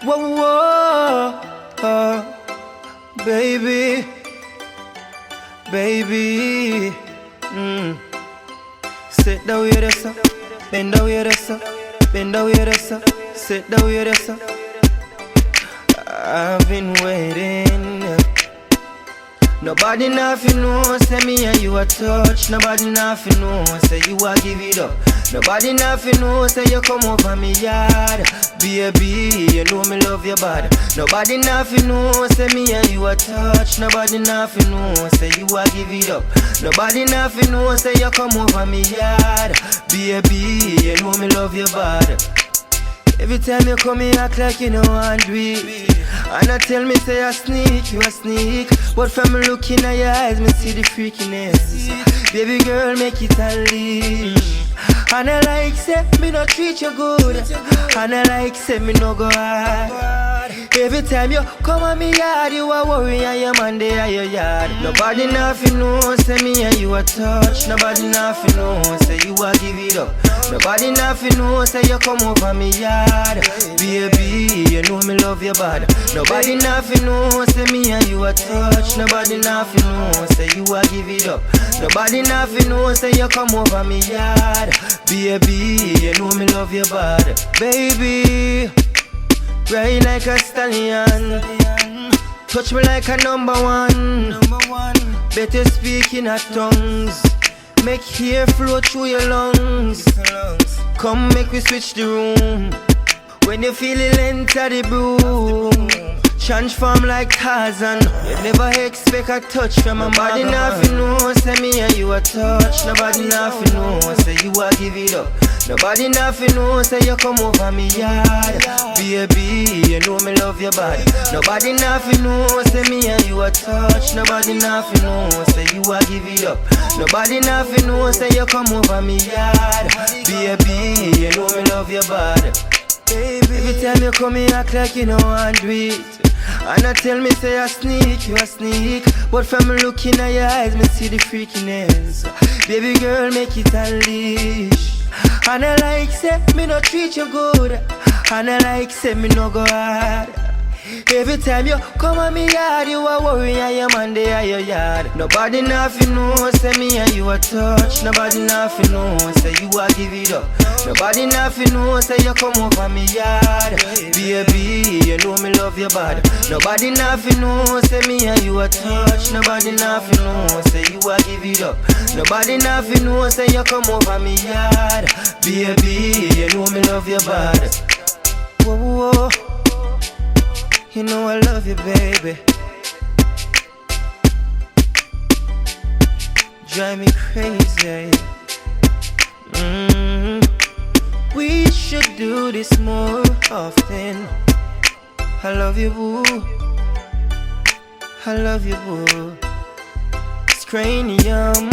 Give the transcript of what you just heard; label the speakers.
Speaker 1: Whoa, whoa, baby, baby. Sit down with us, bend down with us, bend down with us, sit down with us. I've been waiting. Nobody nothing know, say me and you a touch. Nobody nothing know, say you a give it up. Nobody nothing know, say you come over me yard. Baby, you know me love you bad. Nobody nothing know, say me and you a touch. Nobody nothing know, say you a give it up. Nobody nothing know, say you come over me yard. Baby, you know me love you bad. Every time you come here act like you know want do it. And I tell me say I sneak, you a sneak. But from looking at your eyes, me see the freakiness. Baby girl, make it unleash. And I like say me no treat you good. And I like say me no go hard. Every time you come on me yard, you a worry and your man dey at your yard. Nobody nothing know, say me and you a touch. Nobody nothing know, say you a give it up. Nobody nothing know, say you come over me yard. Baby, you know me love you bad. Nobody nothing know, say me and you a touch. Nobody nothing know, say you a give it up. Nobody nothing know, say you come over me yard. Baby, you know me love you bad. Baby, ride like a stallion, touch me like a number one. Better speak in our tongues, make hair flow through your lungs. Come make we switch the room. When you feel it, enter the broom. Transform like Tarzan. You never expect a touch from a body. Nothing know, say me and you a touch. Nobody nothing know, say you a give it up. Nobody nothing know, say you come over me yard. Baby, you know me love you bad. Nobody nothing know, say me and you a touch. Nobody nothing know, say you a give it up. Nobody nothing know, say you come over me yard. Baby, you know me love you bad. Baby, every time you come here act like you know want do it. And I tell me say I sneak, you a sneak. But from looking at your eyes, me see the freakiness. Baby girl, make it unleash. And I like say me no treat you good. And I like say me no go hard. Every time you come on me yard, you a worry and your man dey at your yard. Nobody nothing know, say me and you a touch. Nobody nothing know, say you a give it up. Nobody nothing know, say you come over me yard. Baby, you know me love you bad. Nobody nothing know, say me and you a touch. Nobody nothing know, say you a give it up. Nobody nothing know, say you come over me yard. Baby, you know me love you bad. Whoa, whoa. You know I love you, baby. Drive me crazy. We should do this more often. I love you, boo. I love you, boo. It's cranium.